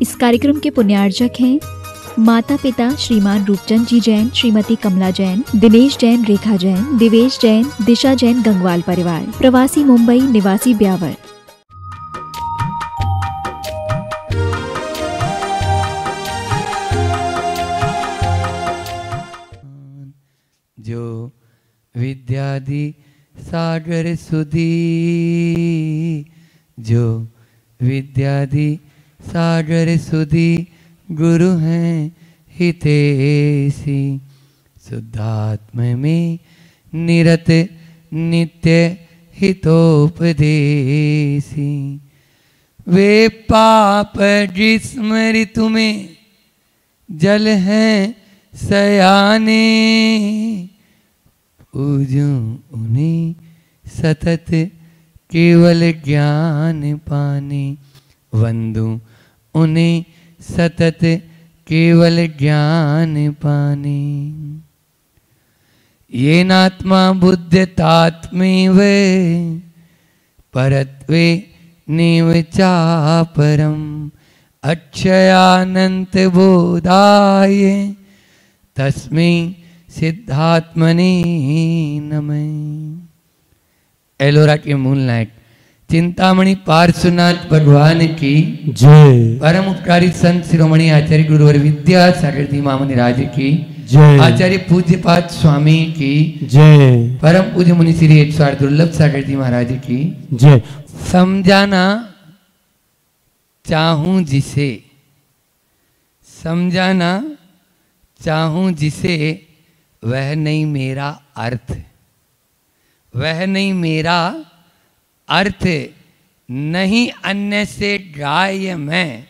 इस कार्यक्रम के पुण्यार्जक हैं माता पिता श्रीमान रूपचंद जी जैन, श्रीमती कमला जैन, दिनेश जैन, रेखा जैन, दिवेश जैन, दिशा जैन, गंगवाल परिवार, प्रवासी मुंबई, निवासी ब्यावर। जो विद्यादि सागर सुधी, जो विद्यादि सागर सुधी गुरु हैं हितेशी, शुद्धात्म में निरत नित्य हितोपदेशी। वे पाप जिस्मृत में जल हैं सयाने, पूजूं उन्हें सतत केवल ज्ञान पाने, वंदूं उन्हें सतत केवल ज्ञान पाने। येनात्मा बुद्धतात्मेव परत्वे नेव चापरम्, अक्षयानंत बोधाय तस्मै सिद्धात्मने नमः। एलोरा के मूल नायक चिंतामणि पार्श्वनाथ भगवान की जय। परम उपकारी संत शिरोमणि आचार्य गुरुवर विद्यासागर जी महामुनि राज की जय। आचार्य पूज्यपाद स्वामी की जय। परम पूज्य मुनि श्री 108 दुर्लभ सागर जी महाराज की जय। समझाना चाहूं जिसे, समझाना चाहूं जिसे, वह नहीं मेरा अर्थ, वह नहीं मेरा अर्थ, नहीं अन्य से ग्राह्य मैं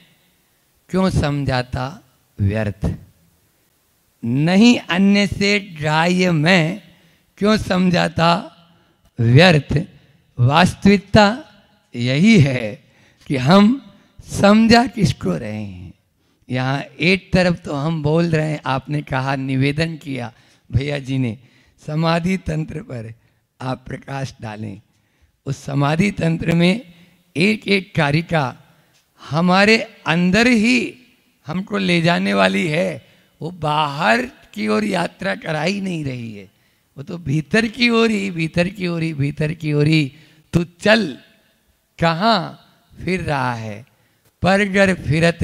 क्यों समझाता व्यर्थ, नहीं अन्य से ग्राह्य मैं क्यों समझाता व्यर्थ। वास्तविकता यही है कि हम समझा किसको रहे हैं। यहाँ एक तरफ तो हम बोल रहे हैं, आपने कहा, निवेदन किया भैया जी ने, समाधि तंत्र पर आप प्रकाश डालें। उस समाधि तंत्र में एक एक कारिका हमारे अंदर ही हमको ले जाने वाली है, वो बाहर की ओर यात्रा करा ही नहीं रही है, वो तो भीतर की ओर ही, भीतर की ओर ही, भीतर की ओर ही। तू चल कहाँ फिर रहा है, परगर फिरत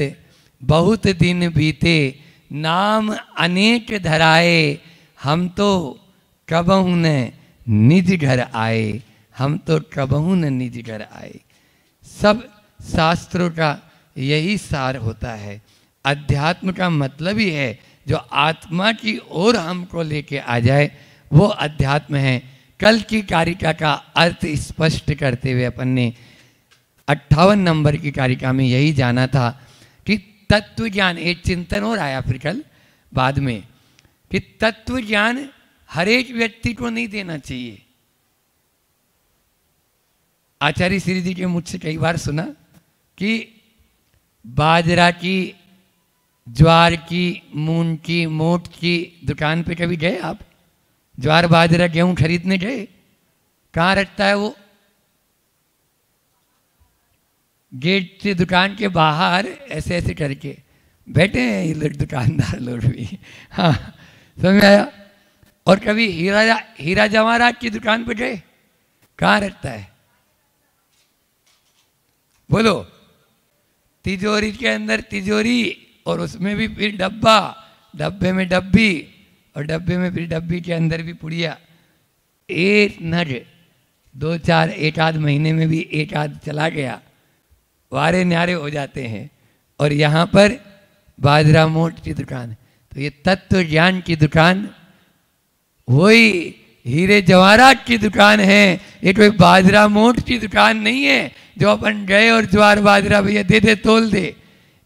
बहुत दिन बीते, नाम अनेक धराए, हम तो कबहू न निज घर आए, हम तो कबहू न निज घर आए। सब शास्त्रों का यही सार होता है। अध्यात्म का मतलब ही है जो आत्मा की ओर हमको लेके आ जाए, वो अध्यात्म है। कल की कारिका का अर्थ स्पष्ट करते हुए अपन ने 58 नंबर की कारिका में यही जाना था कि तत्व ज्ञान, एक चिंतन और आया फिर कल बाद में, कि तत्व ज्ञान हर एक व्यक्ति को नहीं देना चाहिए। आचार्य श्री जी के मुझसे कई बार सुना कि बाजरा की, ज्वार की, मूंग की, मोट की दुकान पे कभी गए आप? ज्वार बाजरा गेहूं खरीदने गए? कहाँ रखता है वो? गेट से दुकान के बाहर ऐसे ऐसे करके बैठे हैं ये लोग, दुकानदार लोग भी। हाँ, समझ आया? और कभी हीरा जवाहरात की दुकान पे गए? कहाँ रखता है बोलो? तिजोरी के अंदर तिजोरी, और उसमें भी फिर डब्बा, डब्बे में डब्बी, और डब्बे में फिर डब्बी के अंदर भी पुड़िया। एक नग 2-4 एक आध महीने में भी एक आध चला गया, वारे न्यारे हो जाते हैं। और यहाँ पर बाजरा मोट की दुकान, तो ये तत्व ज्ञान की दुकान वही हीरे जवाहरात की दुकान है, ये कोई बाजरा मोट की दुकान नहीं है जो अपन गए और ज्वार बाजरा भैया दे दे तोल दे।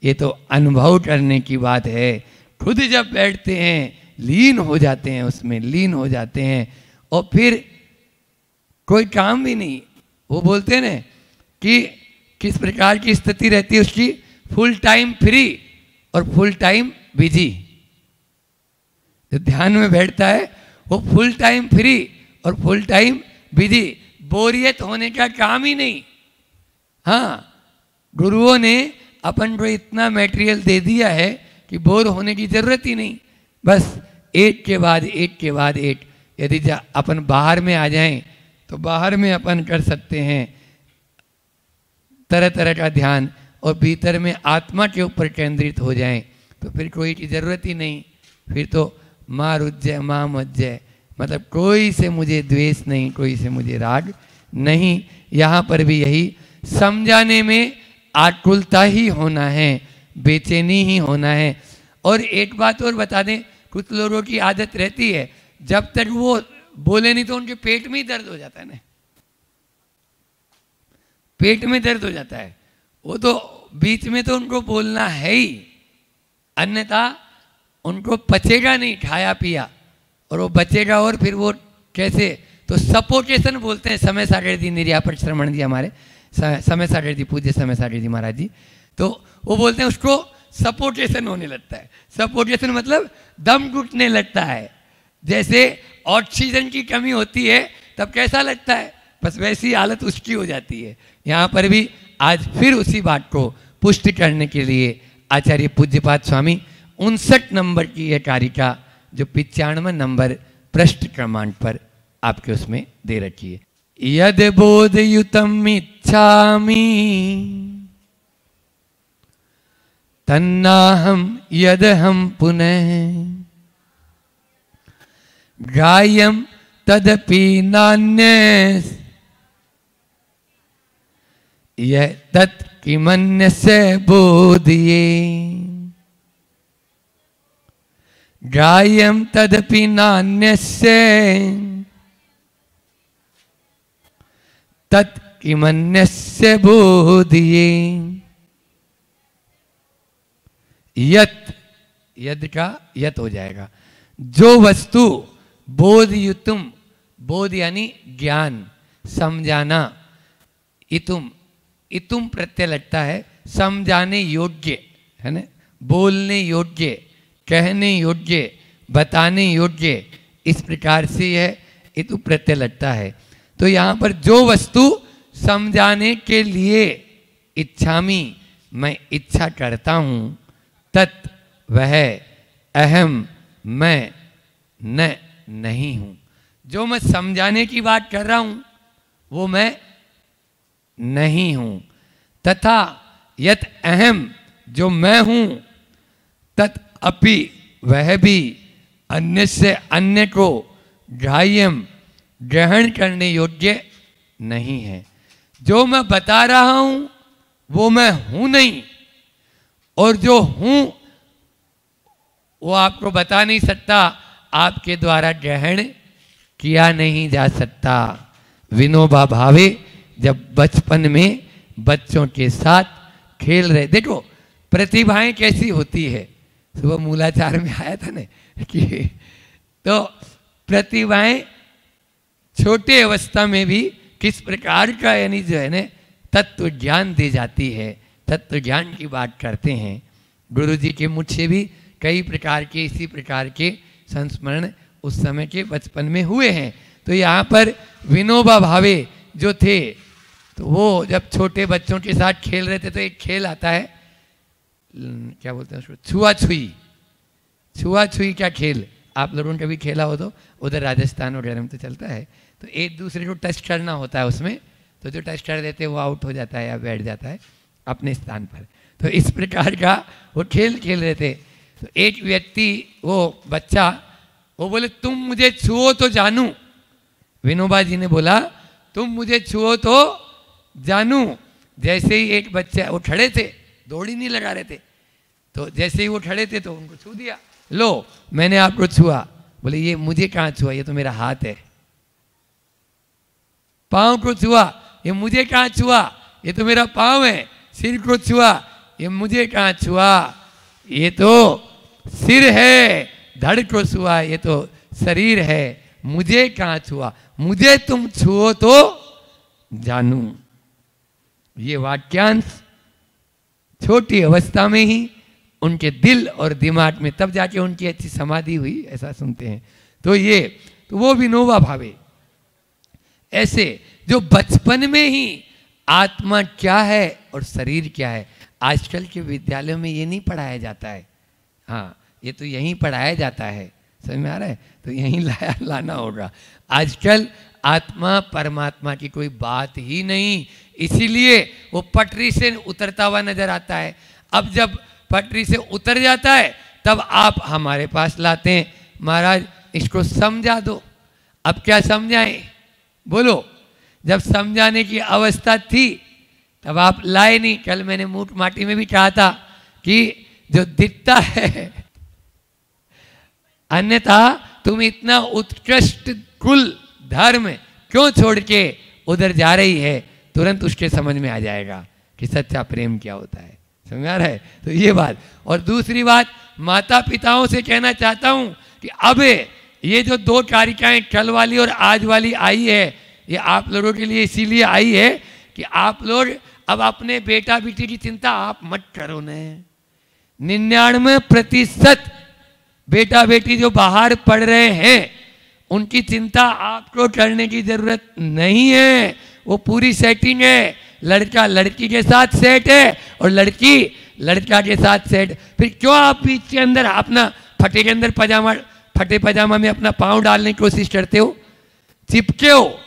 ये तो अनुभव करने की बात है। खुद जब बैठते हैं लीन हो जाते हैं, उसमें लीन हो जाते हैं, और फिर कोई काम भी नहीं। वो बोलते हैं ना कि किस प्रकार की स्थिति रहती है उसकी, फुल टाइम फ्री और फुल टाइम बिजी। जो ध्यान में बैठता है वो फुल टाइम फ्री और फुल टाइम बिजी, बोरियत होने का काम ही नहीं। हाँ, गुरुओं ने अपन को इतना मटेरियल दे दिया है कि बोर होने की जरूरत ही नहीं, बस एक के बाद एक के बाद एक। यदि अपन बाहर में आ जाएं तो बाहर में अपन कर सकते हैं तरह तरह का ध्यान, और भीतर में आत्मा के ऊपर केंद्रित हो जाएं तो फिर कोई की जरूरत ही नहीं। फिर तो माँ रुज्जय माँ मज्जय, मतलब कोई से मुझे द्वेष नहीं, कोई से मुझे राग नहीं। यहाँ पर भी यही समझाने में आकुलता ही होना है, बेचैनी ही होना है। और एक बात और बता दें, कुछ लोगों की आदत रहती है जब तक वो बोले नहीं तो उनके पेट में ही दर्द हो जाता है ना, पेट में दर्द हो जाता है। वो तो बीच में तो उनको बोलना है ही, अन्यथा उनको पचेगा नहीं खाया पिया, और वो बचेगा और फिर वो कैसे, तो सपोकेशन बोलते हैं। समय सागर जी निर्यापट श्रमण जी, हमारे समय सागर जी, पूज्य समय सागर जी महाराज जी, तो वो बोलते हैं उसको सपोकेशन होने लगता है। सपोकेशन मतलब दम घुटने लगता है, जैसे ऑक्सीजन की कमी होती है तब कैसा लगता है, बस वैसी हालत उसकी हो जाती है। यहाँ पर भी आज फिर उसी बात को पुष्टि करने के लिए आचार्य पूज्यपाद स्वामी 59 नंबर की यह कारिका जो 95 नंबर पृष्ठ क्रमांक पर आपके उसमें दे रखी है। यद बोधयुतम इच्छामि तन्नाहम यदहम पुनः गायम तदपि नान्यस् यह तत् किमन्यस्य बोधये गायम तदपि नान्यस्य तत् किमन्यस्य बोधये। यत, यद का यत हो जाएगा, जो वस्तु बोधयुतुम, बोध यानी ज्ञान, समझाना, इतुम, इतुम प्रत्यय लगता है, समझाने योग्य है ना, बोलने योग्य, कहने योग्य, बताने योग्य, इस प्रकार से यह इतु प्रत्यय लगता है। तो यहाँ पर जो वस्तु समझाने के लिए इच्छामी, मैं इच्छा करता हूँ, तत् वह, अहम मैं, न नहीं हूँ। जो मैं समझाने की बात कर रहा हूँ वो मैं नहीं हूँ। तथा यत अहम, जो मैं हूँ, तत् अपि वह भी, अन्य से अन्य को ग्राह्यम ग्रहण करने योग्य नहीं है। जो मैं बता रहा हूँ वो मैं हूँ नहीं, और जो हूँ वो आपको बता नहीं सकता, आपके द्वारा ग्रहण किया नहीं जा सकता। विनोबा भावे जब बचपन में बच्चों के साथ खेल रहे, देखो प्रतिभाएं कैसी होती है, सुबह मूलाचार में आया था ना कि तो प्रतिभाएं छोटे अवस्था में भी किस प्रकार का यानी जो है ना तत्व ज्ञान दी जाती है, तत्व ज्ञान की बात करते हैं। गुरु जी के मुझ से भी कई प्रकार के इसी प्रकार के संस्मरण उस समय के बचपन में हुए हैं। तो यहाँ पर विनोबा भावे जो थे, तो वो जब छोटे बच्चों के साथ खेल रहे थे तो एक खेल आता है, क्या बोलते हैं उसको, छुआ-छुई। छुआ-छुई का खेल आप लोगों ने कभी खेला हो तो, उधर राजस्थान वगैरह में तो चलता है। तो एक दूसरे को टच करना होता है उसमें, तो जो टच कर देते हैं वो आउट हो जाता है या बैठ जाता है अपने स्थान पर। तो इस प्रकार का वो खेल खेल रहे थे। तो एक व्यक्ति, वो बच्चा, वो बोले तुम मुझे छुओ तो जानू। विनोबा जी ने बोला तुम मुझे छुओ तो जानू। जैसे ही एक बच्चा, वो खड़े थे, दौड़ी नहीं लगा रहे थे, तो जैसे ही वो खड़े थे तो उनको छू दिया। लो मैंने आपको छुआ। बोले ये मुझे कहाँ छुआ, ये तो मेरा हाथ है। पाँव को छुआ, ये मुझे कहाँ छुआ, ये तो मेरा पाँव है। सिर को छुआ, ये मुझे कहाँ छुआ, ये तो सिर है। धड़ को छुआ, ये तो शरीर है, मुझे कहाँ छुआ, मुझे तुम छुओ तो जानू। ये वाक्यांश छोटी अवस्था में ही उनके दिल और दिमाग में, तब जाके उनकी अच्छी समाधि हुई, ऐसा सुनते हैं। तो ये, तो वो विनोबा भावे ऐसे जो बचपन में ही आत्मा क्या है और शरीर क्या है, आजकल के विद्यालयों में ये नहीं पढ़ाया जाता है। हाँ, ये तो यहीं पढ़ाया जाता है, समझ में आ रहा है? तो यहीं लाना होगा। आजकल आत्मा परमात्मा की कोई बात ही नहीं, इसीलिए वो पटरी से उतरता हुआ नजर आता है। अब जब पटरी से उतर जाता है तब आप हमारे पास लाते हैं, महाराज इसको समझा दो। अब क्या समझाएं, बोलो? जब समझाने की अवस्था थी तब आप लाए नहीं। कल मैंने मूठ माटी में भी कहा था कि जो दिखता है, अन्यथा तुम इतना उत्कृष्ट कुल धर्म क्यों छोड़ के उधर जा रही है, तुरंत उसके समझ में आ जाएगा कि सच्चा प्रेम क्या होता है। समझ आ रहा है? तो ये बात। और दूसरी बात, माता पिताओं से कहना चाहता हूं कि अब ये जो दो कारिकाएं कल वाली और आज वाली आई है, ये आप लोगों के लिए इसीलिए आई है कि आप लोग अब अपने बेटा बेटी की चिंता आप मत करो न। 99% बेटा बेटी जो बाहर पढ़ रहे हैं उनकी चिंता आपको करने की जरूरत नहीं है। वो पूरी सेटिंग है, लड़का लड़की के साथ सेट है और लड़की लड़का के साथ सेट। फिर क्यों आप बीच के अंदर अपना फटे के अंदर फटे पजामा में अपना पाँव डालने की कोशिश करते हो, चिपके हो?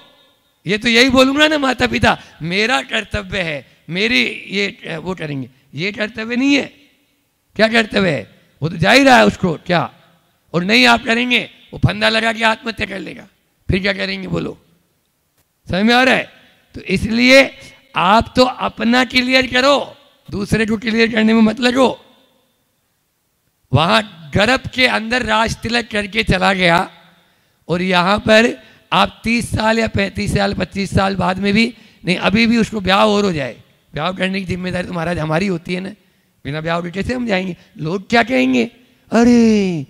ये तो यही बोलूंगा ना, माता पिता मेरा कर्तव्य है, मेरी ये वो करेंगे, ये कर्तव्य नहीं है। क्या कर्तव्य है? वो तो जा ही रहा है उसको क्या, और नहीं आप करेंगे वो फंदा लगा के आत्महत्या कर लेगा। फिर क्या करेंगे बोलो? समझ में आ रहा है? तो इसलिए आप तो अपना क्लियर करो, दूसरे को क्लियर करने में मत लगो। वहां गर्भ के अंदर राज तिलक करके चला गया और यहां पर आप 30 साल या 35 साल 25 साल बाद में भी नहीं, अभी भी उसको ब्याह और हो जाए, ब्याह करने की जिम्मेदारी तो महाराज हमारी होती है ना। बिना ब्याह के कैसे हम जाएंगे? लोग क्या कहेंगे, अरे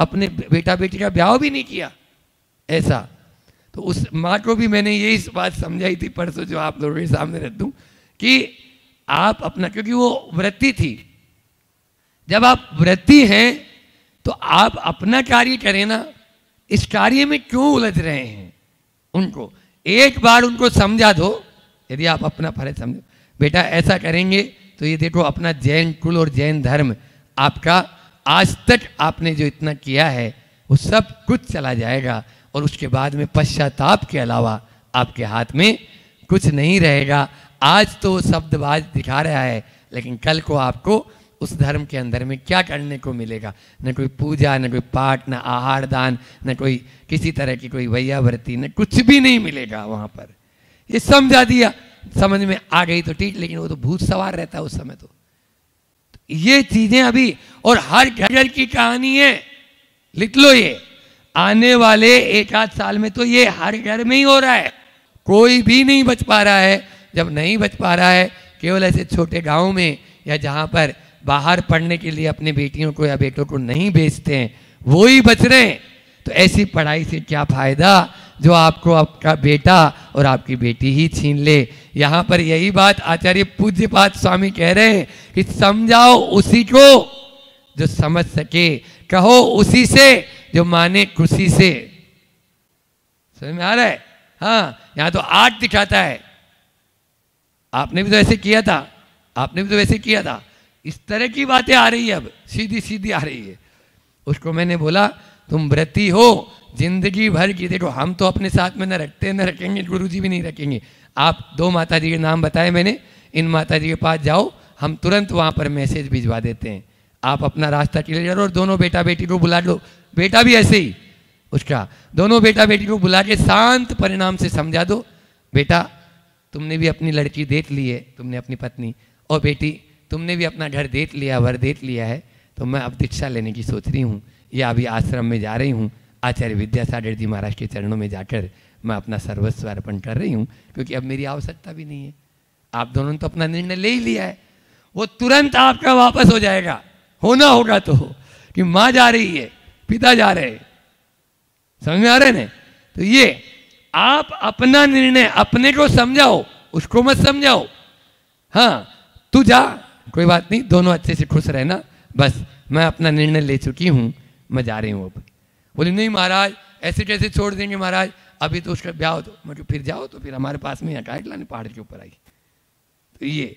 अपने बेटा बेटी का ब्याह भी नहीं किया, ऐसा। तो उस माँ को भी मैंने यही बात समझाई थी परसों, जो आप लोगों के सामने रख दूं कि आप अपना, क्योंकि वो व्रती थी, जब आप व्रती हैं तो आप अपना कार्य करें ना, इस कार्य में क्यों उलझ रहे हैं? उनको एक बार उनको समझा दो, यदि आप अपना फर्ज समझो, बेटा ऐसा करेंगे तो ये देखो अपना जैन कुल और जैन धर्म आपका आज तक आपने जो इतना किया है वो सब कुछ चला जाएगा और उसके बाद में पश्चाताप के अलावा आपके हाथ में कुछ नहीं रहेगा। आज तो वो शब्दबाज दिखा रहा है, लेकिन कल को आपको उस धर्म के अंदर में क्या करने को मिलेगा? न कोई पूजा, न कोई पाठ, न आहार दान, न कोई किसी तरह की कोई वैयावृत्ति, न कुछ भी नहीं मिलेगा वहाँ पर। ये समझा दिया, समझ में आ गई तो ठीक, लेकिन वो तो भूत सवार रहता है उस समय। तो ये चीजें अभी, और हर घर की कहानी है, लिख लो ये, आने वाले 1-8 साल में तो ये हर घर में ही हो रहा है। कोई भी नहीं बच पा रहा है। जब नहीं बच पा रहा है, केवल ऐसे छोटे गाँव में या जहाँ पर बाहर पढ़ने के लिए अपने बेटियों को या बेटों को नहीं भेजते हैं, वो ही बच रहे हैं। तो ऐसी पढ़ाई से क्या फायदा जो आपको आपका बेटा और आपकी बेटी ही छीन ले। यहाँ पर यही बात आचार्य पूज्यपाद स्वामी कह रहे हैं कि समझाओ उसी को जो समझ सके, कहो उसी से जो माने खुशी से। समझ में आ रहा है? हाँ, यहाँ तो आर्ट दिखाता है। आपने भी तो ऐसे किया था, आपने भी तो वैसे किया था। इस तरह की बातें आ रही है, अब सीधी सीधी आ रही है। उसको मैंने बोला तुम व्रती हो, जिंदगी भर की, देखो हम तो अपने साथ में न रखते न रखेंगे, गुरुजी भी नहीं रखेंगे। आप 2 माता जी के नाम बताए मैंने, इन माता जी के पास जाओ, हम तुरंत वहाँ पर मैसेज भिजवा देते हैं। आप अपना रास्ता क्लियर करो और दोनों बेटा बेटी को बुला लो। बेटा भी ऐसे ही, उसका दोनों बेटा बेटी को बुला के शांत परिणाम से समझा दो, बेटा तुमने भी अपनी लड़की देख ली है, तुमने अपनी पत्नी, और बेटी तुमने भी अपना घर देख लिया, वर देख लिया है, तो मैं अब दीक्षा लेने की सोच रही हूँ, या अभी आश्रम में जा रही हूँ, आचार्य विद्यासागर जी महाराज के चरणों में जाकर मैं अपना सर्वस्व अर्पण कर रही हूँ, क्योंकि अब मेरी आवश्यकता भी नहीं है। आप दोनों ने तो अपना निर्णय ले ही लिया है, वो तुरंत आपका वापस हो जाएगा। होना होगा तो कि माँ जा रही है, पिता जा रहे हैं। समझ में आ रहे हैं? तो ये आप अपना निर्णय अपने को समझाओ, उसको मत समझाओ। हाँ तू जा, कोई बात नहीं, दोनों अच्छे से खुश रहना, बस मैं अपना निर्णय ले चुकी हूँ, मैं जा रही हूँ। अब बोली नहीं महाराज ऐसे कैसे छोड़ देंगे महाराज, अभी तो उसका ब्याह हो। तो मैं फिर जाओ, तो फिर हमारे पास में हटाए लाने पहाड़ के ऊपर आई। तो ये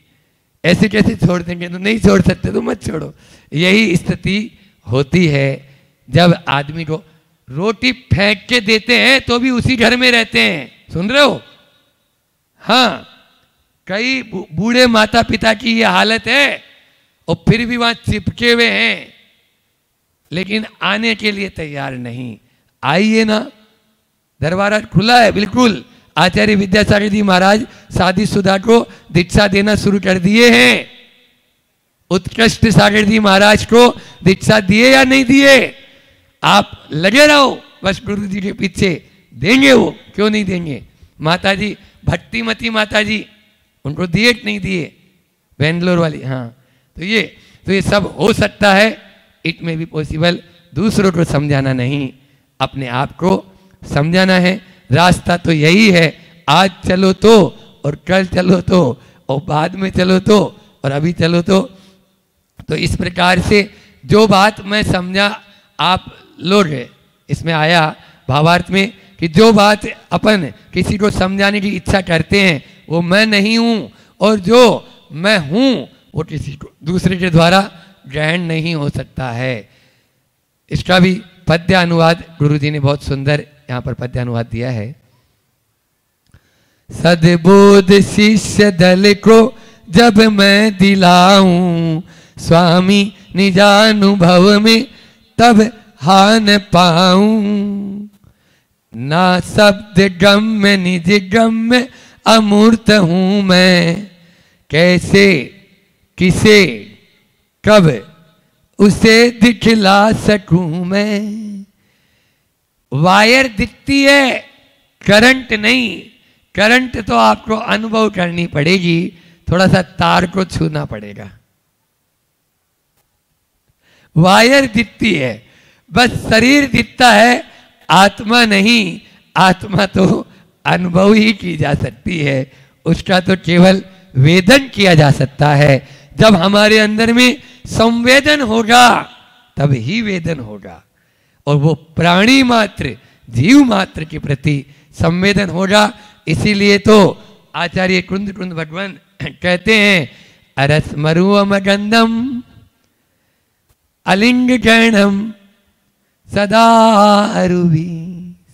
ऐसे कैसे छोड़ देंगे, तो नहीं छोड़ सकते तो मत छोड़ो। यही स्थिति होती है जब आदमी को रोटी फेंक के देते हैं तो भी उसी घर में रहते हैं। सुन रहे हो? हाँ, कई बूढ़े माता पिता की ये हालत है और फिर भी वहां चिपके हुए हैं, लेकिन आने के लिए तैयार नहीं। आइए ना, दरबार खुला है बिल्कुल। आचार्य विद्यासागर जी महाराज शादीशुदा को दीक्षा देना शुरू कर दिए हैं। उत्कृष्ट सागर जी महाराज को दीक्षा दिए या नहीं दिए? आप लगे रहो बस गुरु जी के पीछे, देंगे वो, क्यों नहीं देंगे। माता जी भट्टीमती माता जी, उनको दिए नहीं दिए, बेंगलोर वाली। हाँ, तो ये सब हो सकता है, इट में भी पॉसिबल। दूसरों को समझाना नहीं, अपने आप को समझाना है। रास्ता तो यही है, आज चलो तो, और कल चलो तो, और बाद में चलो तो, और अभी चलो तो इस प्रकार से जो बात मैं समझा आप लोग, इसमें आया भावार्थ में कि जो बात अपन किसी को समझाने की इच्छा करते हैं वो मैं नहीं हूँ, और जो मैं हूँ वो किसी को दूसरे के द्वारा ग्रहण नहीं हो सकता है। इसका भी पद्य अनुवाद गुरु जी ने बहुत सुंदर यहाँ पर पद्य अनुवाद दिया है। सद्बोध शिष्य दल को जब मैं दिलाऊं, स्वामी निजानुभव में तब हान पाऊं। ना शब्द गम्य निज गम्य अमूर्त हूं मैं, कैसे किसे कब उसे दिखला सकूं मैं। वायर दिखती है, करंट नहीं। करंट तो आपको अनुभव करनी पड़ेगी, थोड़ा सा तार को छूना पड़ेगा। वायर दिखती है, बस शरीर दिखता है, आत्मा नहीं। आत्मा तो अनुभव ही की जा सकती है, उसका तो केवल वेदन किया जा सकता है। जब हमारे अंदर में संवेदन होगा तब ही वेदन होगा, और वो प्राणी मात्र जीव मात्र के प्रति संवेदन होगा। इसीलिए तो आचार्य कुंद कुंद भगवान कहते हैं, अरस मरुअम गंधम अलिंग गणम सदा अरुवी,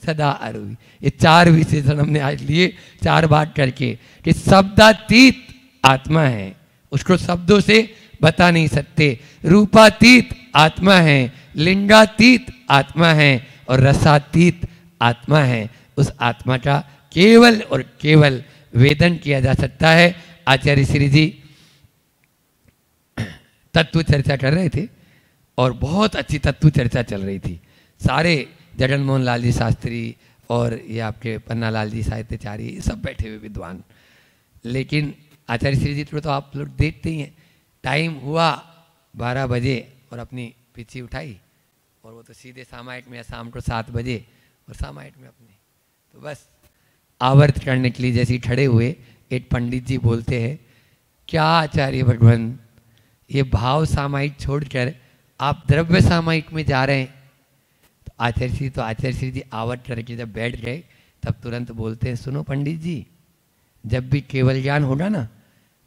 सदा अरुवी। ये चार विशेषण हमने आज लिए, चार बात करके, कि शब्दातीत आत्मा है, उसको शब्दों से बता नहीं सकते। रूपातीत आत्मा है, लिंगातीत आत्मा है, और रसातीत आत्मा है। उस आत्मा का केवल और केवल वेदन किया जा सकता है। आचार्य श्री जी तत्व चर्चा कर रहे थे और बहुत अच्छी तत्व चर्चा चल रही थी। सारे जगन मोहन लाल जी शास्त्री और ये आपके पन्ना लाल जी साहित्याचार्य सब बैठे हुए विद्वान। लेकिन आचार्य श्री जी को तो आप लोग देखते ही हैं, टाइम हुआ 12 बजे और अपनी पिछी उठाई और वो तो सीधे सामायिक में, शाम को 7 बजे और सामायिक में अपने, तो बस आवर्त करने के लिए जैसे ही खड़े हुए, एक पंडित जी बोलते हैं, क्या आचार्य भगवान ये भाव सामायिक छोड़कर आप द्रव्य सामायिक में जा रहे हैं? तो आचार्य श्री जी आवर्त करके जब बैठ गए तब तुरंत बोलते हैं, सुनो पंडित जी, जब भी केवल ज्ञान होगा ना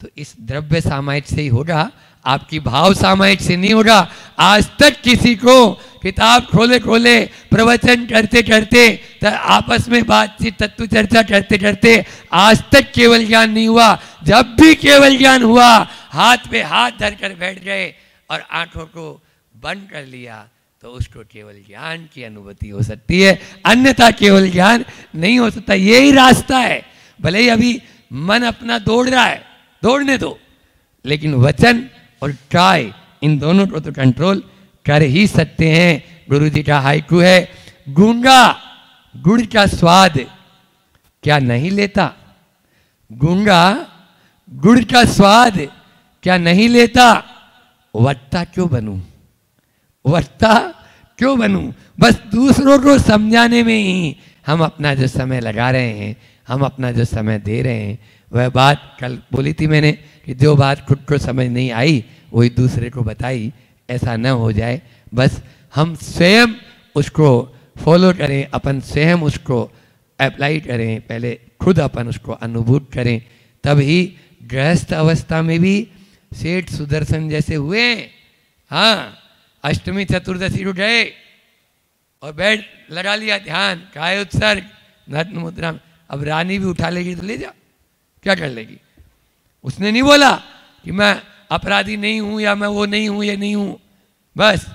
तो इस द्रव्य सामायिक से ही होगा, आपकी भाव सामायिक से नहीं होगा। आज तक किसी को किताब खोले खोले प्रवचन करते करते, आपस में बातचीत तत्व चर्चा करते करते आज तक केवल ज्ञान नहीं हुआ। जब भी केवल ज्ञान हुआ, हाथ पे हाथ धरकर बैठ गए और आंखों को बंद कर लिया, तो उसको केवल ज्ञान की अनुभूति हो सकती है, अन्यथा केवल ज्ञान नहीं हो सकता। यही रास्ता है। भले ही अभी मन अपना दौड़ रहा है, दौड़ने दो, लेकिन वचन और काय इन दोनों को तो कंट्रोल कर ही सकते हैं। गुरु जी का हाइकू है, गूंगा गुड़ का स्वाद क्या नहीं लेता, गूंगा गुड़ का स्वाद क्या नहीं लेता, वक्ता क्यों बनूं, वक्ता क्यों बनूं। बस दूसरों को समझाने में ही हम अपना जो समय लगा रहे हैं, हम अपना जो समय दे रहे हैं, वह बात कल बोली थी मैंने कि जो बात खुद को समझ नहीं आई वही दूसरे को बताई, ऐसा न हो जाए। बस हम स्वयं उसको फॉलो करें, अपन स्वयं उसको अप्लाई करें, पहले खुद अपन उसको अनुभूत करें, तब ही गृहस्थ अवस्था में भी सेठ सुदर्शन जैसे हुए। हाँ, अष्टमी चतुर्दशी उठ गए और बैठ लगा लिया ध्यान, काय उत्सर्ग नत्न मुद्रा। अब रानी भी उठा लेगी तो ले जा, क्या कर लेगी? उसने नहीं बोला कि मैं अपराधी नहीं हूं या मैं वो नहीं हूं, ये नहीं हूं, बस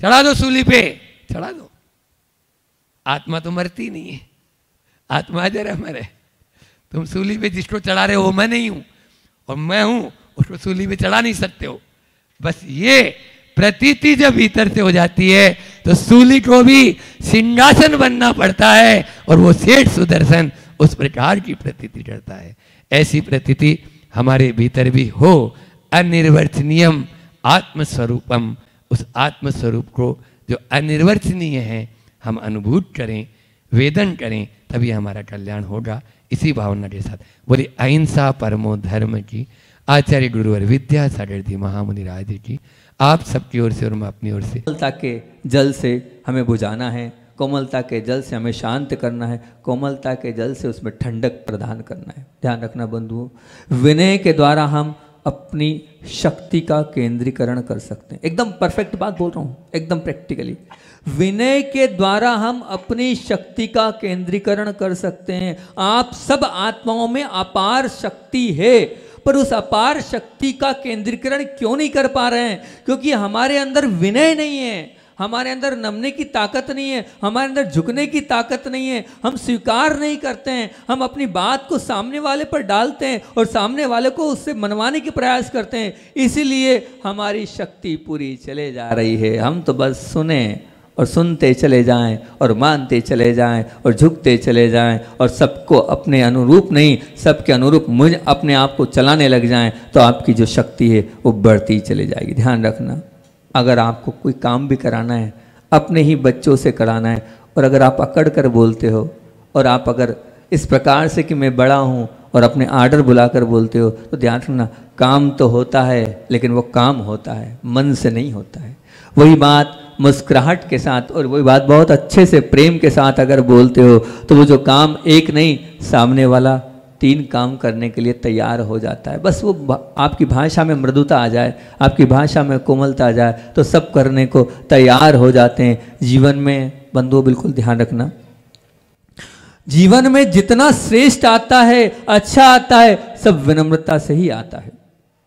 चढ़ा दो सूली पे, चढ़ा दो। आत्मा तो मरती नहीं है, आत्मा अजर अमर है। तुम सूली पे जिसको चढ़ा रहे हो वो मैं नहीं हूं, और मैं हूं उसको सूली पे चढ़ा नहीं सकते हो। बस ये प्रतीति जब भीतर से हो जाती है तो सूली को भी सिंहासन बनना पड़ता है, और वो सेठ सुदर्शन उस प्रकार की प्रतीति करता है। ऐसी प्रतीति हमारे भीतर भी हो। अनिर्वचनीयम आत्मस्वरूपम, उस आत्मस्वरूप को जो अनिर्वचनीय है हम अनुभूत करें, वेदन करें, तभी हमारा कल्याण होगा। इसी भावना के साथ बोली अहिंसा परमो धर्म की आचार्य गुरुवर विद्यासागर जी महामुनि राज की आप सबकी ओर से और मैं अपनी ओर से। कोमलता के जल से हमें बुझाना है, कोमलता के जल से हमें शांत करना है, कोमलता के जल से उसमें ठंडक प्रदान करना है। ध्यान रखना बंधुओं, विनय के द्वारा हम अपनी शक्ति का केंद्रीकरण कर सकते हैं। एकदम परफेक्ट बात बोल रहा हूँ, एकदम प्रैक्टिकली। विनय के द्वारा हम अपनी शक्ति का केंद्रीकरण कर सकते हैं। आप सब आत्माओं में अपार शक्ति है, पर उस अपार शक्ति का केंद्रीकरण क्यों नहीं कर पा रहे हैं? क्योंकि हमारे अंदर विनय नहीं है, हमारे अंदर नमने की ताकत नहीं है, हमारे अंदर झुकने की ताकत नहीं है। हम स्वीकार नहीं करते हैं, हम अपनी बात को सामने वाले पर डालते हैं और सामने वाले को उससे मनवाने की प्रयास करते हैं। इसीलिए हमारी शक्ति पूरी चले जा रही है। हम तो बस सुने और सुनते चले जाएं और मानते चले जाएं और झुकते चले जाएं और सबको अपने अनुरूप नहीं, सबके अनुरूप मुझ अपने आप को चलाने लग जाएं, तो आपकी जो शक्ति है वो बढ़ती चली जाएगी। ध्यान रखना, अगर आपको कोई काम भी कराना है, अपने ही बच्चों से कराना है, और अगर आप अकड़ कर बोलते हो और आप अगर इस प्रकार से कि मैं बड़ा हूँ और अपने आर्डर बुलाकर बोलते हो, तो ध्यान रखना काम तो होता है, लेकिन वो काम होता है, मन से नहीं होता है। वही बात मुस्कुराहट के साथ और वही बात बहुत अच्छे से प्रेम के साथ अगर बोलते हो, तो वो जो काम एक नहीं, सामने वाला 3 काम करने के लिए तैयार हो जाता है। बस वो आपकी भाषा में मृदुता आ जाए, आपकी भाषा में कोमलता आ जाए, तो सब करने को तैयार हो जाते हैं। जीवन में बंधुओं बिल्कुल ध्यान रखना, जीवन में जितना श्रेष्ठ आता है, अच्छा आता है, सब विनम्रता से ही आता है।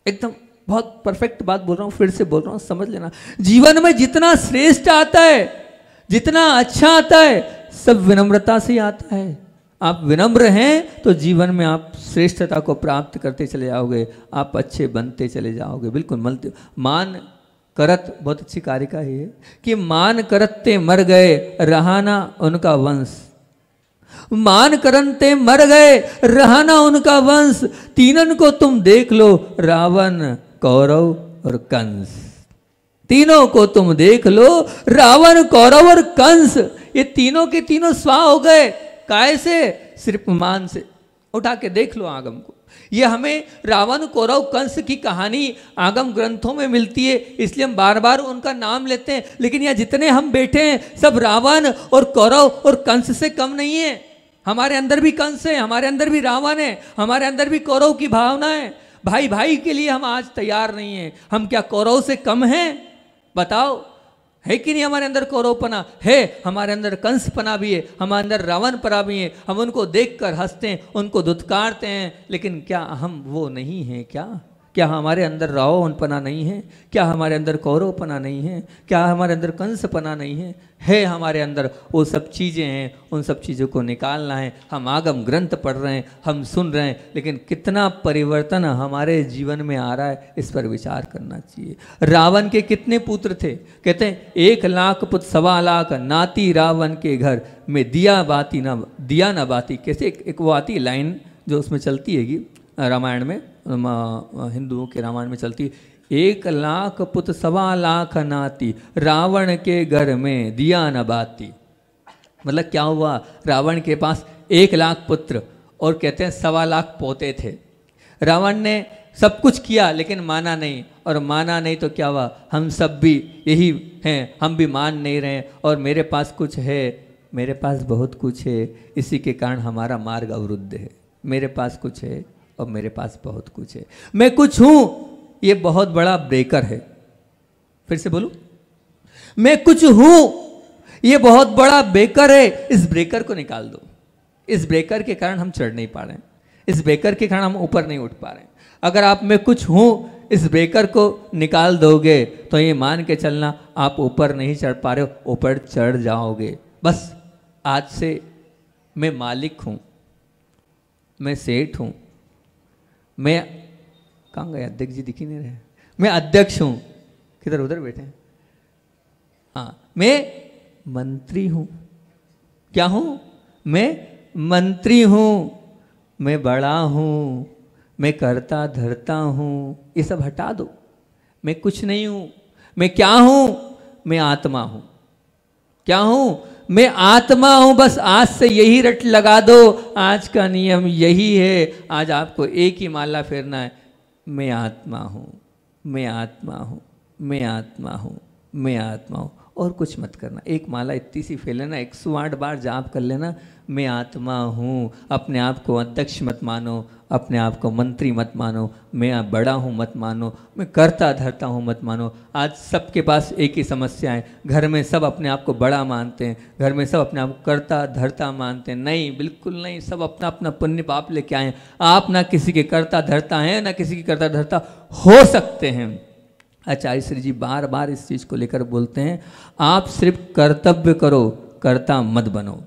एकदम बहुत परफेक्ट बात बोल रहा हूँ, फिर से बोल रहा हूँ, समझ लेना। जीवन में जितना श्रेष्ठ आता है, जितना अच्छा आता है, सब विनम्रता से ही आता है। आप विनम्र हैं तो जीवन में आप श्रेष्ठता को प्राप्त करते चले जाओगे, आप अच्छे बनते चले जाओगे। बिल्कुल मान करत, बहुत अच्छी कारिका है कि मान करते मर गए रहाना उनका वंश, मान करते मर गए रहाना उनका वंश, तीनन को तुम देख लो रावण कौरव और कंस, तीनों को तुम देख लो रावण कौरव और कंस। ये तीनों के तीनों स्वाह हो गए, काय से? सिर्फ मान से। उठा के देख लो आगम को। ये हमें रावण कौरव कंस की कहानी आगम ग्रंथों में मिलती है, इसलिए हम बार बार उनका नाम लेते हैं। लेकिन यहाँ जितने हम बैठे हैं सब रावण और कौरव और कंस से कम नहीं है। हमारे अंदर भी कंस है, हमारे अंदर भी रावण है, हमारे अंदर भी कौरव की भावना है। भाई भाई के लिए हम आज तैयार नहीं हैं। हम क्या कौरव से कम हैं? बताओ, है कि नहीं? हमारे अंदर कौरवपना है, हमारे अंदर कंसपना भी है, हमारे अंदर रावणपना भी है। हम उनको देखकर हंसते हैं, उनको धुतकारते हैं, लेकिन क्या हम वो नहीं हैं? क्या हमारे अंदर रावणपना नहीं है? क्या हमारे अंदर कौरवपना नहीं है? क्या हमारे अंदर कंसपना नहीं है? हमारे अंदर वो सब चीज़ें हैं। उन सब चीज़ों को निकालना है। हम आगम ग्रंथ पढ़ रहे हैं, हम सुन रहे हैं, लेकिन कितना परिवर्तन हमारे जीवन में आ रहा है, इस पर विचार करना चाहिए। रावण के कितने पुत्र थे? कहते हैं 1 लाख पुत्र 1.25 लाख नाती रावण के घर में दिया ना बाती। कैसे एक वो आती लाइन जो उसमें चलती हैगी रामायण में, हिंदुओं के रामायण में चलती, 1 लाख पुत्र 1.25 लाख नाती रावण के घर में दिया न बाती। मतलब क्या हुआ? रावण के पास 1 लाख पुत्र और कहते हैं 1.25 लाख पोते थे। रावण ने सब कुछ किया लेकिन माना नहीं, और माना नहीं तो क्या हुआ? हम सब भी यही हैं, हम भी मान नहीं रहे। और मेरे पास कुछ है, मेरे पास बहुत कुछ है, इसी के कारण हमारा मार्ग अवरुद्ध है। मेरे पास कुछ है और मेरे पास बहुत कुछ है। मैं कुछ हूँ ये बहुत बड़ा ब्रेकर है। फिर से बोलूं, मैं कुछ हूं ये बहुत बड़ा ब्रेकर है, इस ब्रेकर को निकाल दो। इस ब्रेकर के कारण हम चढ़ नहीं पा रहे हैं, इस ब्रेकर के कारण हम ऊपर नहीं उठ पा रहे हैं। अगर आप में कुछ हूं इस ब्रेकर को निकाल दोगे तो ये मान के चलना आप ऊपर नहीं चढ़ पा रहे हो, ऊपर चढ़ जाओगे। बस आज से मैं मालिक हूं, मैं सेठ हूं, मैं कहाँ गए अध्यक्ष जी, दिख ही नहीं रहे, मैं अध्यक्ष हूं, किधर उधर बैठे हैं। हाँ, मैं मंत्री हूं। क्या हूं? मैं मंत्री हूं, मैं बड़ा हूं, मैं करता धरता हूं। ये सब हटा दो। मैं कुछ नहीं हूं। मैं क्या हूं? मैं आत्मा हूं। क्या हूं? मैं आत्मा हूं। बस आज से यही रट लगा दो। आज का नियम यही है। आज आपको एक ही माला फेरना है, मैं आत्मा हूं, मैं आत्मा हूं, मैं आत्मा हूं, मैं आत्मा हूं। और कुछ मत करना। एक माला इतनी सी फेर लेना, 108 बार जाप कर लेना, मैं आत्मा हूँ। अपने आप को अध्यक्ष मत मानो, अपने आप को मंत्री मत मानो, मैं बड़ा हूँ मत मानो, मैं करता धरता हूँ मत मानो। आज सबके पास एक ही समस्या है, घर में सब अपने आप को बड़ा मानते हैं, घर में सब अपने आप को करता धरता मानते हैं। नहीं, बिल्कुल नहीं। सब अपना अपना पुण्य पाप लेके आए हैं। आप ना किसी के करता धरता हैं, ना किसी की करता धरता हो सकते हैं। आचार्य श्री जी बार बार इस चीज़ को लेकर बोलते हैं, आप सिर्फ कर्तव्य करो, कर्ता मत बनो।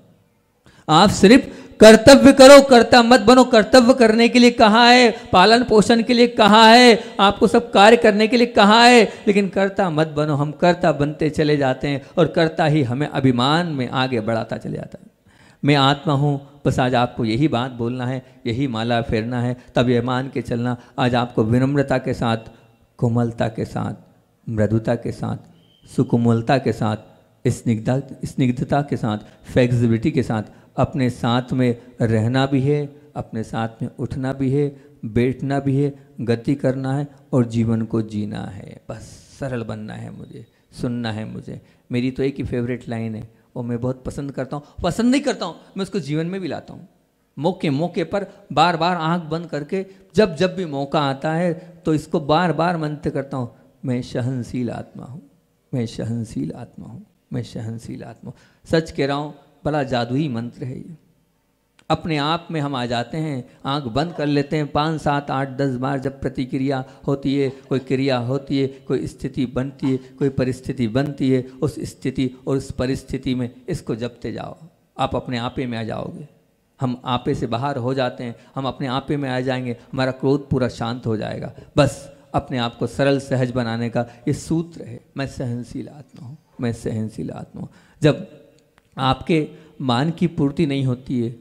आप सिर्फ कर्तव्य करो, कर्ता मत बनो। कर्तव्य करने के लिए कहा है, पालन पोषण के लिए कहा है, आपको सब कार्य करने के लिए कहा है, लेकिन कर्ता मत बनो। हम कर्ता बनते चले जाते हैं और कर्ता ही हमें अभिमान में आगे बढ़ाता चले जाता है। मैं आत्मा हूँ, बस आज आपको यही बात बोलना है, यही माला फेरना है, तब ये मान के चलना। आज आपको विनम्रता के साथ, कोमलता के साथ, मृदुता के साथ, सुकोमलता के साथ, स्निग्धता के साथ, फ्लेक्सिबिलिटी के साथ अपने साथ में रहना भी है, अपने साथ में उठना भी है, बैठना भी है, गति करना है और जीवन को जीना है। बस सरल बनना है मुझे, सुनना है मुझे। मेरी तो एक ही फेवरेट लाइन है और मैं बहुत पसंद करता हूँ। पसंद नहीं करता हूँ, मैं उसको जीवन में भी लाता हूँ। मौके मौके पर बार बार आंख बंद करके जब जब भी मौका आता है तो इसको बार बार मंत्र करता हूँ, मैं सहनशील आत्मा हूँ, मैं सहनशील आत्मा हूँ, मैं सहनशील आत्मा हूँ। सच कह रहा हूँ, बड़ा जादुई मंत्र है ये। अपने आप में हम आ जाते हैं, आंख बंद कर लेते हैं, 5, 7, 8, 10 बार जब प्रतिक्रिया होती है, कोई क्रिया होती है, कोई स्थिति बनती है, कोई परिस्थिति बनती है, उस स्थिति और उस परिस्थिति में इसको जपते जाओ, आप अपने आपे में आ जाओगे। हम आपे से बाहर हो जाते हैं, हम अपने आपे में आ जाएंगे, हमारा क्रोध पूरा शांत हो जाएगा। बस अपने आप को सरल सहज बनाने का ये सूत्र है, मैं सहनशील आत्मा हूँ, मैं सहनशील आत्मा हूँ। जब आपके मान की पूर्ति नहीं होती है,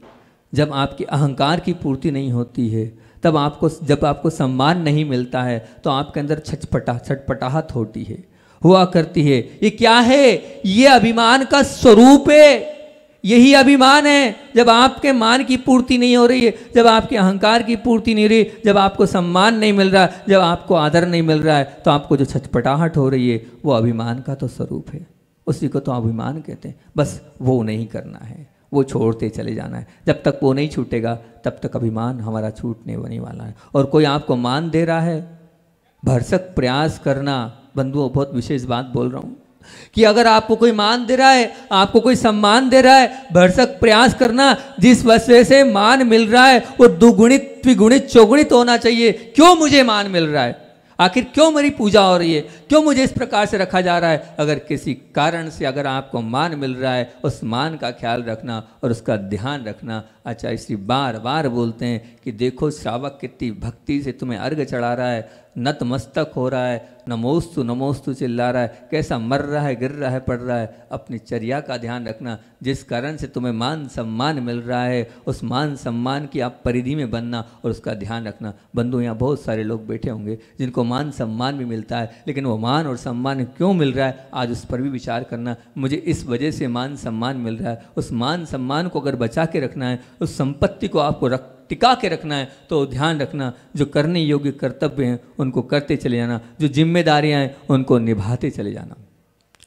जब आपके अहंकार की पूर्ति नहीं होती है, तब जब आपको सम्मान नहीं मिलता है तो आपके अंदर छटपटाहट होती है, हुआ करती है। ये क्या है? ये अभिमान का स्वरूप है। यही अभिमान है। जब आपके मान की पूर्ति नहीं हो रही है, जब आपके अहंकार की पूर्ति नहीं हो रही, जब आपको सम्मान नहीं मिल रहा है, जब आपको आदर नहीं मिल रहा है, तो आपको जो छटपटाहट हो रही है वो अभिमान का तो स्वरूप है। उसी को तो अभिमान कहते हैं। बस वो नहीं करना है, वो छोड़ते चले जाना है। जब तक वो नहीं छूटेगा तब तक अभिमान हमारा छूटने नहीं वाला है। और कोई आपको मान दे रहा है, भरसक प्रयास करना। बंधुओं, बहुत विशेष बात बोल रहा हूँ कि अगर आपको कोई मान दे रहा है, आपको कोई सम्मान दे रहा है, भरसक प्रयास करना। जिस वजह से मान मिल रहा है वो दुगुणित, द्विगुणित, चौगुणित होना चाहिए। क्यों मुझे मान मिल रहा है? आखिर क्यों मेरी पूजा हो रही है? क्यों मुझे इस प्रकार से रखा जा रहा है? अगर किसी कारण से अगर आपको मान मिल रहा है, उस मान का ख्याल रखना और उसका ध्यान रखना। आचार्य श्री बार बार बोलते हैं कि देखो श्रावक कितनी भक्ति से तुम्हें अर्घ चढ़ा रहा है, नतमस्तक हो रहा है, नमोस्तु नमोस्तु चिल्ला रहा है, कैसा मर रहा है, गिर रहा है, पड़ रहा है। अपनी चर्या का ध्यान रखना। जिस कारण से तुम्हें मान सम्मान मिल रहा है, उस मान सम्मान की आप परिधि में बनना और उसका ध्यान रखना। बंधु, यहाँ बहुत सारे लोग बैठे होंगे जिनको मान सम्मान भी मिलता है, लेकिन वो मान और सम्मान क्यों मिल रहा है, आज उस पर भी विचार करना। मुझे इस वजह से मान सम्मान मिल रहा है। उस मान सम्मान को अगर बचा के रखना है, उस संपत्ति को आपको टिका के रखना है, तो ध्यान रखना जो करने योग्य कर्तव्य हैं उनको करते चले जाना, जो जिम्मेदारियां हैं उनको निभाते चले जाना,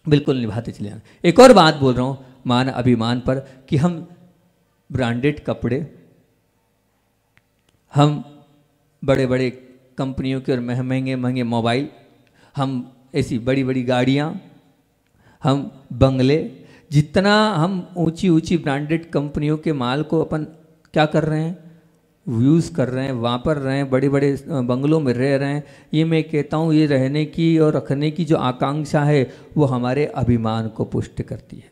बिल्कुल निभाते चले जाना। एक और बात बोल रहा हूँ मान अभिमान पर कि हम ब्रांडेड कपड़े, हम बड़े बड़े कंपनियों के और महंगे महंगे मोबाइल, हम ऐसी बड़ी बड़ी गाड़ियाँ, हम बंगले, जितना हम ऊंची ऊंची ब्रांडेड कंपनियों के माल को अपन क्या कर रहे हैं, यूज़ कर रहे हैं, वापर रहे हैं, बड़े बड़े बंगलों में रह रहे हैं। ये मैं कहता हूँ, ये रहने की और रखने की जो आकांक्षा है वो हमारे अभिमान को पुष्ट करती है,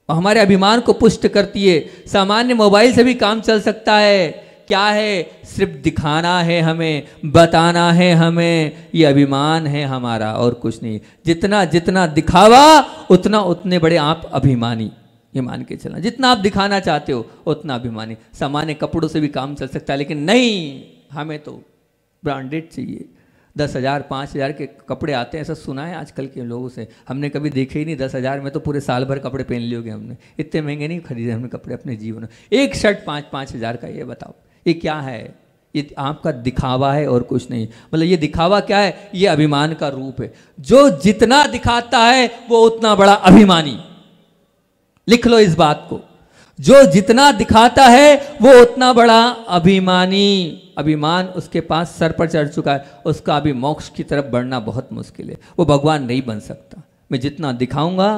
और हमारे अभिमान को पुष्ट करती है। सामान्य मोबाइल से भी काम चल सकता है। क्या है, सिर्फ दिखाना है, हमें बताना है, हमें ये अभिमान है हमारा, और कुछ नहीं। जितना जितना दिखावा उतना उतने बड़े आप अभिमानी, ये मान के चलना। जितना आप दिखाना चाहते हो उतना अभिमानी। सामान्य कपड़ों से भी काम चल सकता है, लेकिन नहीं, हमें तो ब्रांडेड चाहिए। 10,000 5,000 के कपड़े आते हैं, ऐसा सुना है आजकल के लोगों से, हमने कभी देखे ही नहीं। 10,000 में तो पूरे साल भर कपड़े पहन लिए होंगे हमने। इतने महंगे नहीं खरीदे हमने कपड़े अपने जीवन में। एक शर्ट 5-5 हज़ार का, ये बताओ ये क्या है? ये आपका दिखावा है और कुछ नहीं। मतलब ये दिखावा क्या है? ये अभिमान का रूप है। जो जितना दिखाता है वो उतना बड़ा अभिमानी। लिख लो इस बात को, जो जितना दिखाता है वो उतना बड़ा अभिमानी। अभिमान उसके पास सर पर चढ़ चुका है, उसका अभी मोक्ष की तरफ बढ़ना बहुत मुश्किल है। वो भगवान नहीं बन सकता। मैं जितना दिखाऊंगा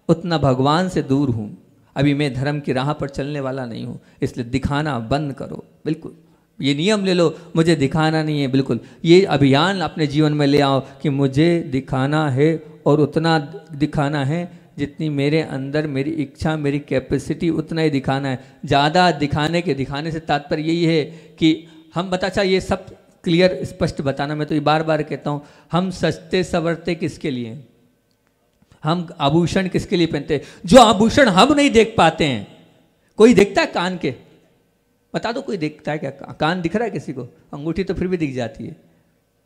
उतना भगवान से दूर हूं। अभी मैं धर्म की राह पर चलने वाला नहीं हूं, इसलिए दिखाना बंद करो। बिल्कुल ये नियम ले लो, मुझे दिखाना नहीं है। बिल्कुल ये अभियान अपने जीवन में ले आओ कि मुझे दिखाना है, और उतना दिखाना है जितनी मेरे अंदर मेरी इच्छा, मेरी कैपेसिटी, उतना ही दिखाना है। ज़्यादा दिखाने से तात्पर्य यही है कि हम बताचा, ये सब क्लियर स्पष्ट बताना। मैं तो ये बार बार कहता हूँ, हम सजते संवरते किसके लिए? हम आभूषण किसके लिए पहनते हैं? जो आभूषण हम नहीं देख पाते हैं। कोई देखता है कान के? बता दो, कोई देखता है क्या? कान दिख रहा है किसी को? अंगूठी तो फिर भी दिख जाती है,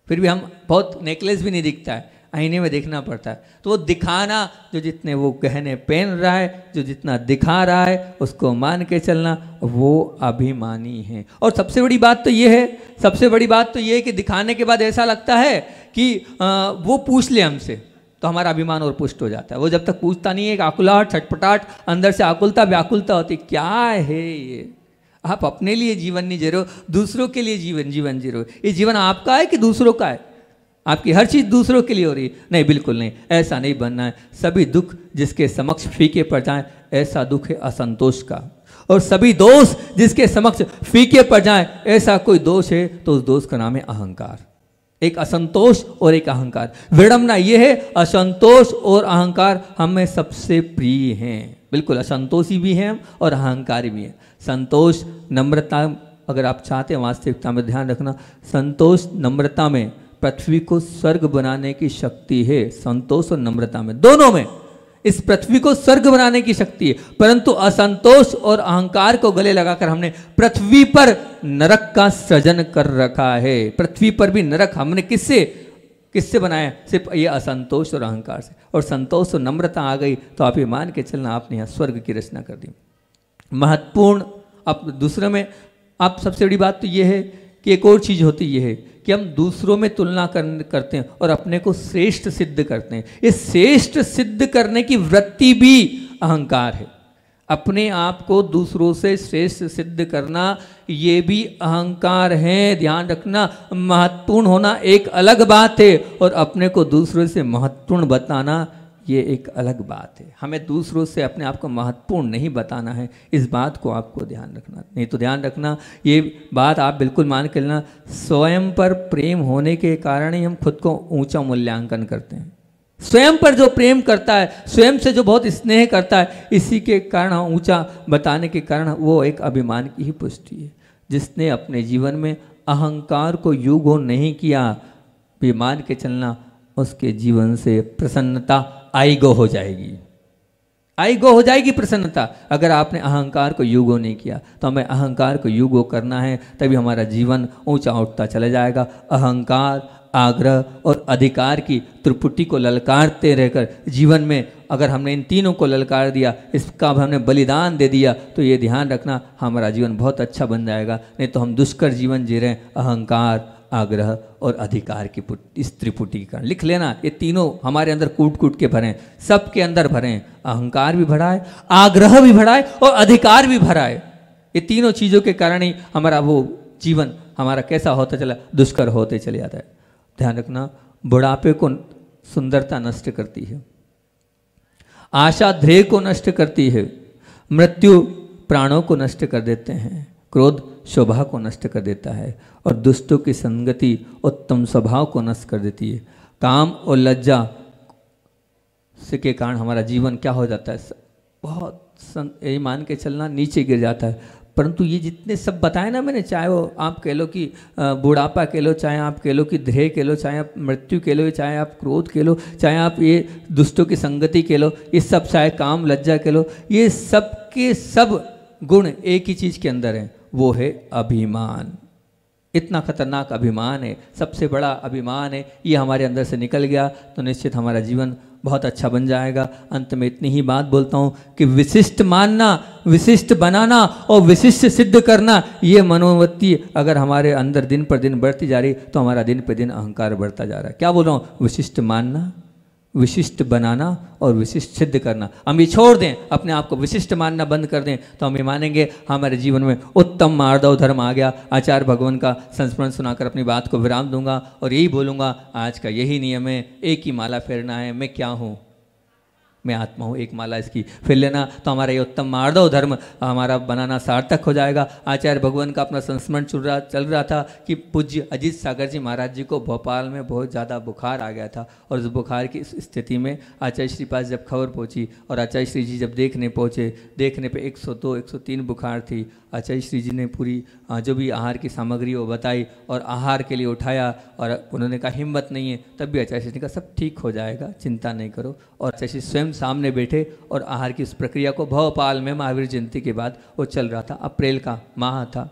फिर भी हम बहुत, नेकलेस भी नहीं दिखता है, आईने में देखना पड़ता है। तो वो दिखाना, जो जितने वो गहने पहन रहा है, जो जितना दिखा रहा है, उसको मान के चलना, वो अभिमानी है। और सबसे बड़ी बात तो ये है, सबसे बड़ी बात तो ये है कि दिखाने के बाद ऐसा लगता है कि वो पूछ ले हमसे, तो हमारा अभिमान और पुष्ट हो जाता है। वो जब तक पूछता नहीं है, एक आकुलाहट, छटपटाहट, अंदर से आकुलता व्याकुलता होती। क्या है ये? आप अपने लिए जीवन नहीं जी रहे हो, दूसरों के लिए जीवन जी रहे हो। ये जीवन आपका है कि दूसरों का है? आपकी हर चीज़ दूसरों के लिए हो रही है? नहीं, बिल्कुल नहीं, ऐसा नहीं बनना है। सभी दुख जिसके समक्ष फीके पड़ जाएं, ऐसा दुख है असंतोष का। और सभी दोष जिसके समक्ष फीके पड़ जाएं, ऐसा कोई दोष है तो उस दोष का नाम है अहंकार। एक असंतोष और एक अहंकार। विडंबना ये है, असंतोष और अहंकार हमें सबसे प्रिय हैं। बिल्कुल असंतोषी भी हैं और अहंकारी भी हैं। संतोष, नम्रता, अगर आप चाहते हैं वास्तविकता में, ध्यान रखना, संतोष नम्रता में पृथ्वी को स्वर्ग बनाने की शक्ति है। संतोष और नम्रता में, दोनों में इस पृथ्वी को स्वर्ग बनाने की शक्ति है। परंतु असंतोष और अहंकार को गले लगाकर हमने पृथ्वी पर नरक का सृजन कर रखा है। पृथ्वी पर भी नरक हमने किससे बनाया? सिर्फ ये असंतोष और अहंकार से। और संतोष और नम्रता आ गई तो आप ये मान के चलना, आपने यहाँ स्वर्ग की रचना कर दी। महत्वपूर्ण, अब दूसरे में आप सबसे बड़ी बात तो ये है कि एक और चीज़ होती ये है कि हम दूसरों में तुलना करते हैं और अपने को श्रेष्ठ सिद्ध करते हैं। इस श्रेष्ठ सिद्ध करने की वृत्ति भी अहंकार है। अपने आप को दूसरों से श्रेष्ठ सिद्ध करना, ये भी अहंकार है। ध्यान रखना, महत्वपूर्ण होना एक अलग बात है और अपने को दूसरों से महत्वपूर्ण बताना ये एक अलग बात है। हमें दूसरों से अपने आप को महत्वपूर्ण नहीं बताना है, इस बात को आपको ध्यान रखना। नहीं तो ध्यान रखना, ये बात आप बिल्कुल मान के लेना, स्वयं पर प्रेम होने के कारण ही हम खुद को ऊंचा मूल्यांकन करते हैं। स्वयं पर जो प्रेम करता है, स्वयं से जो बहुत स्नेह करता है, इसी के कारण ऊंचा बताने के कारण वो एक अभिमान की ही पुष्टि है। जिसने अपने जीवन में अहंकार को युगो नहीं किया, भी मान के चलना, उसके जीवन से प्रसन्नता आईगो हो जाएगी। आईगो हो जाएगी प्रसन्नता। अगर आपने अहंकार को युगो नहीं किया तो हमें अहंकार को युगो करना है, तभी हमारा जीवन ऊंचा उठता चला जाएगा। अहंकार, आग्रह और अधिकार की त्रिपुटी को ललकारते रहकर जीवन में अगर हमने इन तीनों को ललकार दिया, इसका हमने बलिदान दे दिया, तो ये ध्यान रखना हमारा जीवन बहुत अच्छा बन जाएगा। नहीं तो हम दुष्कर जीवन जी रहे हैं, अहंकार, आग्रह और अधिकार की इस त्रिपुटी के कारण। लिख लेना, ये तीनों हमारे अंदर कूट कूट के भरे हैं, सबके अंदर भरे हैं। अहंकार भी भरा है, आग्रह भी भरा है और अधिकार भी भरा है। ये तीनों चीज़ों के कारण ही हमारा वो जीवन हमारा कैसा होता चला, दुष्कर होते चले जाता है। ध्यान रखना, बुढ़ापे को सुंदरता नष्ट करती है, आशा ध्येय को नष्ट करती है, मृत्यु प्राणों को नष्ट कर देते हैं, क्रोध शोभा को नष्ट कर देता है, और दुष्टों की संगति उत्तम स्वभाव को नष्ट कर देती है। काम और लज्जा से के कारण हमारा जीवन क्या हो जाता है, बहुत यही मान के चलना नीचे गिर जाता है। परंतु ये जितने सब बताए ना मैंने, चाहे वो आप कह लो कि बुढ़ापा कह लो, चाहे आप कह लो कि ध्येय कह लो, चाहे आप मृत्यु कह लो, चाहे आप क्रोध कह लो, चाहे आप ये दुष्टों की संगति कह लो, ये सब, चाहे काम लज्जा कह लो, ये सब के सब गुण एक ही चीज़ के अंदर हैं, वो है अभिमान। इतना खतरनाक अभिमान है, सबसे बड़ा अभिमान है, ये हमारे अंदर से निकल गया तो निश्चित हमारा जीवन बहुत अच्छा बन जाएगा। अंत में इतनी ही बात बोलता हूँ कि विशिष्ट मानना, विशिष्ट बनाना और विशिष्ट सिद्ध करना, ये मनोवृत्ति अगर हमारे अंदर दिन पर दिन बढ़ती जा रही तो हमारा दिन पर दिन अहंकार बढ़ता जा रहा है। क्या बोल रहा हूँ, विशिष्ट मानना, विशिष्ट बनाना और विशिष्ट सिद्ध करना। हम ये छोड़ दें, अपने आप को विशिष्ट मानना बंद कर दें तो हम ये मानेंगे हमारे जीवन में उत्तम मार्दव धर्म आ गया। आचार्य भगवान का संस्मरण सुनाकर अपनी बात को विराम दूंगा और यही बोलूँगा, आज का यही नियम है, एक ही माला फेरना है। मैं क्या हूँ, मैं आत्मा हूँ, एक माला इसकी फिर लेना तो हमारा ये उत्तम मार्दव धर्म हमारा बनाना सार्थक हो जाएगा। आचार्य भगवान का अपना संस्मरण चल रहा था कि पूज्य अजीत सागर जी महाराज जी को भोपाल में बहुत ज़्यादा बुखार आ गया था, और उस बुखार की स्थिति में आचार्य श्री पास जब खबर पहुंची और आचार्य श्री जी जब देखने पहुंचे, देखने पे 102 103 बुखार थी। आचार्य श्री जी ने पूरी जो भी आहार की सामग्री वो बताई और आहार के लिए उठाया, और उन्होंने कहा हिम्मत नहीं है, तब भी आचार्य श्री ने कहा सब ठीक हो जाएगा, चिंता नहीं करो। और आचार्य श्री स्वयं सामने बैठे और आहार की उस प्रक्रिया को भोपाल में महावीर जयंती के बाद वो चल रहा था, अप्रैल का माह था,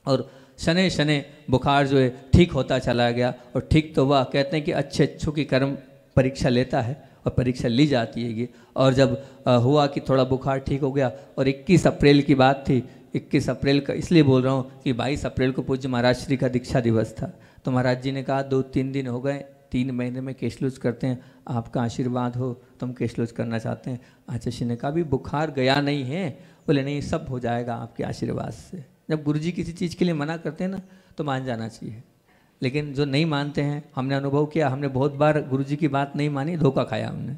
और शनै शनै बुखार जो है ठीक होता चला गया। और ठीक तो हुआ, कहते हैं कि अच्छे अच्छों की कर्म परीक्षा लेता है और परीक्षा ली जाती है ये। और जब हुआ कि थोड़ा बुखार ठीक हो गया, और 21 अप्रैल की बात थी, 21 अप्रैल का इसलिए बोल रहा हूँ कि 22 अप्रैल को पूज्य महाराज श्री का दीक्षा दिवस था। तो महाराज जी ने कहा 2-3 दिन हो गए, 3 महीने में केशलूज करते हैं, आपका आशीर्वाद हो तो हम केशलूज करना चाहते हैं। आचार्य श्री ने कहा भी बुखार गया नहीं है, बोले नहीं सब हो जाएगा आपके आशीर्वाद से। जब गुरुजी किसी चीज़ के लिए मना करते हैं ना तो मान जाना चाहिए, लेकिन जो नहीं मानते हैं, हमने अनुभव किया, हमने बहुत बार गुरुजी की बात नहीं मानी, धोखा खाया हमने।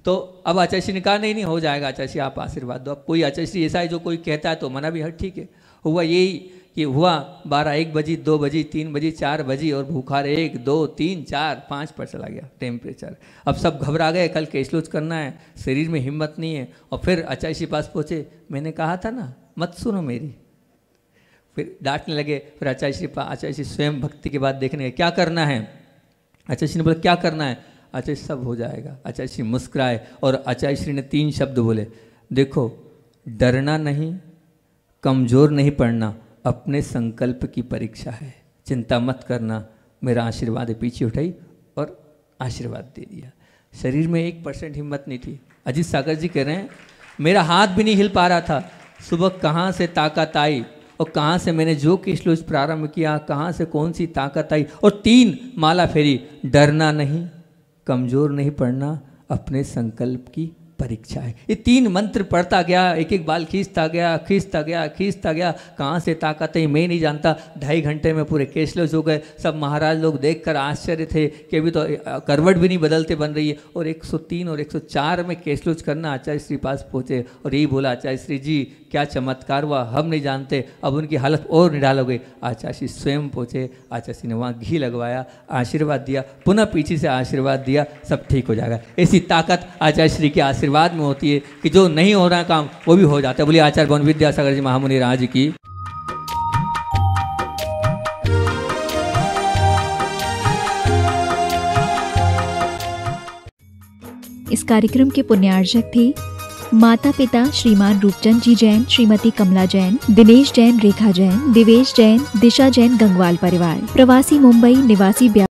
तो अब आचार्य श्री ने कहा नहीं नहीं हो जाएगा आचार्य श्री, आप आशीर्वाद दो। अब कोई आचार्य श्री ऐसा है जो कोई कहता है तो मना भी, हर ठीक है। हुआ यही कि हुआ 12-1 बजी, 2 बजी, 3 बजी, 4 बजी, और बुखार 1, 2, 3, 4, 5 पर चला गया टेम्परेचर। अब सब घबरा गए, कल केशलूज करना है, शरीर में हिम्मत नहीं है। और फिर आचार्य श्री पास पहुँचे, मैंने कहा था ना मत सुनो मेरी, फिर डांटने लगे। फिर आचार्य श्री स्वयं भक्ति के बाद देखने क्या करना है। आचार्य श्री ने बोला क्या करना है, आचार्य सब हो जाएगा। आचार्य श्री मुस्कुराए और आचार्य श्री ने 3 शब्द बोले, देखो डरना नहीं, कमज़ोर नहीं पड़ना, अपने संकल्प की परीक्षा है, चिंता मत करना, मेरा आशीर्वाद है। पीछे उठाई और आशीर्वाद दे दिया। शरीर में 1% हिम्मत नहीं थी। अजीत सागर जी कह रहे हैं मेरा हाथ भी नहीं हिल पा रहा था, सुबह कहाँ से ताकत आई और कहाँ से मैंने जो केशलूज प्रारंभ किया, कहाँ से कौन सी ताकत आई, और 3 माला फेरी। डरना नहीं, कमज़ोर नहीं पड़ना, अपने संकल्प की परीक्षा है। ये 3 मंत्र पढ़ता गया, एक एक बाल खींचता गया, खींचता गया, खींचता गया। कहाँ से ताकत है मैं नहीं जानता। 2.5 घंटे में पूरे केशलूज हो गए। सब महाराज लोग देखकर आश्चर्य थे कि अभी तो करवट भी नहीं बदलते बन रही है। और 103 और 104 में केशलूज करना आचार्य श्री पास पहुँचे और यही बोला, आचार्य श्री जी क्या चमत्कार हुआ, हम नहीं जानते। अब उनकी हालत और निढाल हो गई। आचार्य श्री स्वयं पहुँचे, आचार्य श्री ने वहाँ घी लगवाया, आशीर्वाद दिया, पुनः पीछे से आशीर्वाद दिया, सब ठीक हो जाएगा। ऐसी ताकत आचार्य श्री के आशीर्वाद में होती है कि जो नहीं हो रहा काम वो भी हो जाता है। बोलिए आचार्य भगवान विद्यासागर जी महामुनि राज की। इस कार्यक्रम के पुण्यार्चक थे माता पिता श्रीमान रूपचंद जी जैन, श्रीमती कमला जैन, दिनेश जैन, रेखा जैन, दिवेश जैन, दिशा जैन, गंगवाल परिवार। प्रवासी मुंबई निवासी